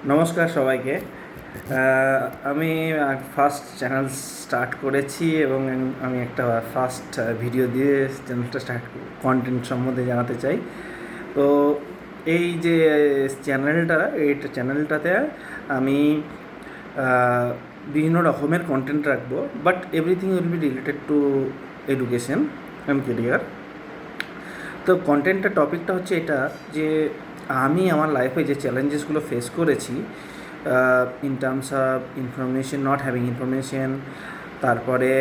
নমস্কার সবাইকে। আমি ফার্স্ট চ্যানেল স্টার্ট করেছি এবং আমি একটা ফার্স্ট ভিডিও দিয়ে চ্যানেলটা স্টার্ট কন্টেন্ট সম্বন্ধে জানাতে চাই। তো এই যে চ্যানেলটাতে আমি বিভিন্ন রকমের কন্টেন্ট রাখবো, but everything will be related to education and career. তো কন্টেন্টের টপিকটা হচ্ছে এটা যে আমি আমার লাইফে যে চ্যালেঞ্জেসগুলো ফেস করেছি in terms of information, not having information, তারপরে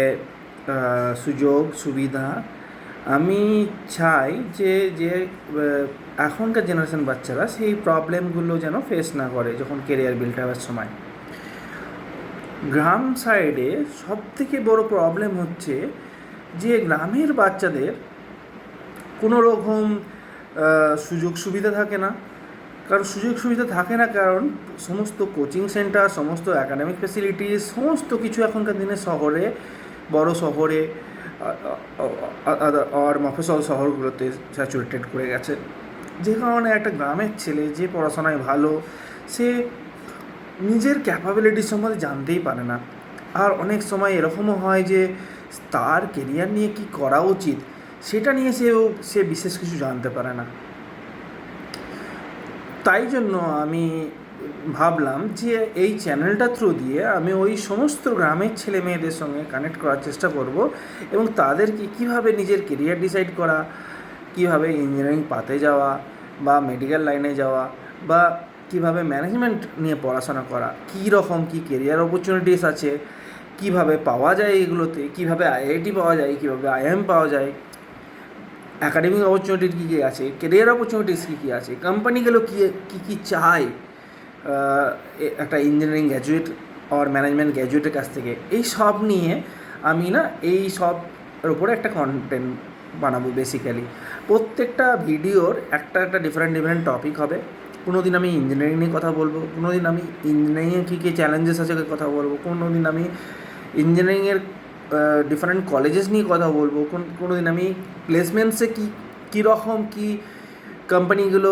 সুযোগ সুবিধা। আমি চাই যে যে এখনকার জেনারেশন বাচ্চারা সেই প্রবলেমগুলো যেন ফেস না করে যখন কেরিয়ার বিল্ড হওয়ার সময়। গ্রাম সাইডে সবথেকে বড় প্রবলেম হচ্ছে যে গ্রামের বাচ্চাদের কোনো রকম সুযোগ সুবিধা থাকে না। কারণ সুযোগ সুবিধা থাকে না কারণ সমস্ত কোচিং সেন্টার, সমস্ত অ্যাকাডেমিক ফেসিলিটিস, সমস্ত কিছু এখনকার দিনে শহরে, বড় শহরে আর মফস্বল শহরগুলোতে স্যাচুরেটেড করে গেছে। যে কারণে একটা গ্রামের ছেলে যে পড়াশোনায় ভালো, সে নিজের ক্যাপাবিলিটির সম্বন্ধে জানতেই পারে না। আর অনেক সময় এরকমও হয় যে তার কেরিয়ার নিয়ে কী করা উচিত সেটা নিয়ে সে বিশেষ কিছু জানতে পারে না। তাই জন্য আমি ভাবলাম যে এই চ্যানেলটা থ্রু দিয়ে আমি ওই সমস্ত গ্রামের ছেলে মেয়েদের সঙ্গে কানেক্ট করার চেষ্টা করব এবং তাদেরকে কীভাবে নিজের কেরিয়ার ডিসাইড করা, কীভাবে ইঞ্জিনিয়ারিং পাতে যাওয়া বা মেডিকেল লাইনে যাওয়া বা কীভাবে ম্যানেজমেন্ট নিয়ে পড়াশোনা করা, কী রকম কী কেরিয়ার অপরচুনিটিস আছে, কীভাবে পাওয়া যায় এগুলোতে, কীভাবে আইআইটি পাওয়া যায়, কীভাবে আইএম পাওয়া যায়, অ্যাকাডেমিক অপরচুনিটি কী কী আছে, কেরিয়ার অপরচুনিটিস কী কী আছে, কোম্পানিগুলো কী চায় একটা ইঞ্জিনিয়ারিং গ্র্যাজুয়েট আর ম্যানেজমেন্ট গ্র্যাজুয়েটের কাছ থেকে। এই সব নিয়ে আমি এই সবের উপরে একটা কন্টেন্ট বানাবো। বেসিক্যালি প্রত্যেকটা ভিডিওর একটা ডিফারেন্ট টপিক হবে। কোনো দিন আমি ইঞ্জিনিয়ারিং নিয়ে কথা বলবো, কোনো দিন আমি ইঞ্জিনিয়ারিংয়ে কী কী চ্যালেঞ্জেস আছে কথা বলবো, কোনো দিন আমি ইঞ্জিনিয়ারিংয়ের ডিফারেন্ট কলেজেস নিয়ে কথা বলবো, কোনো দিন আমি প্লেসমেন্টসে কীরকম কী কোম্পানিগুলো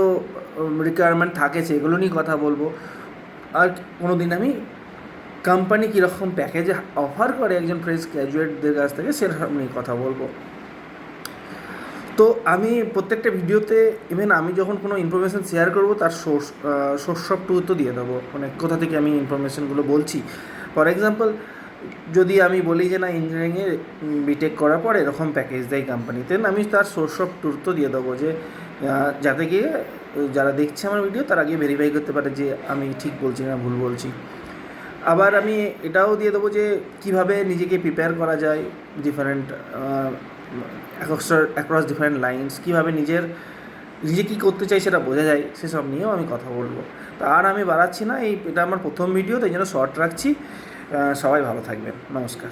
রিকোয়ারমেন্ট থাকে সেগুলো নিয়ে কথা বলবো। আর কোনো দিন আমি কোম্পানি কীরকম প্যাকেজে অফার করে একজন ফ্রেশ গ্র্যাজুয়েটদের কাছ থেকে সেরকম নিয়ে কথা বলবো। তো আমি প্রত্যেকটা ভিডিওতে ইভেন আমি যখন কোনো ইনফরমেশান শেয়ার করবো তার সোর্স অফ ট্রুথও দিয়ে দেবো, মানে কোথা থেকে আমি ইনফরমেশানগুলো বলছি। ফর এক্সাম্পল, যদি আমি বলি যে না ইঞ্জিনিয়ারিংয়ে বিটেক করার পর এরকম প্যাকেজ দেয় কোম্পানিতে, আমি তার সোর্স অফ ট্রুথও দিয়ে দেবো যে যাতে গিয়ে যারা দেখছে আমার ভিডিও তারা গিয়ে ভেরিফাই করতে পারে যে আমি ঠিক বলছি না ভুল বলছি। আবার আমি এটাও দিয়ে দেবো যে কীভাবে নিজেকে প্রিপেয়ার করা যায় ডিফারেন্ট অ্যাক্রস ডিফারেন্ট লাইন্স, কীভাবে নিজে কী করতে চাই সেটা বোঝা যায়, সেসব নিয়েও আমি কথা বলবো। তা আর আমি বাড়াচ্ছি না, এটা আমার প্রথম ভিডিও, তাই জন্য শর্ট রাখছি। সবাই ভালো থাকবেন, নমস্কার।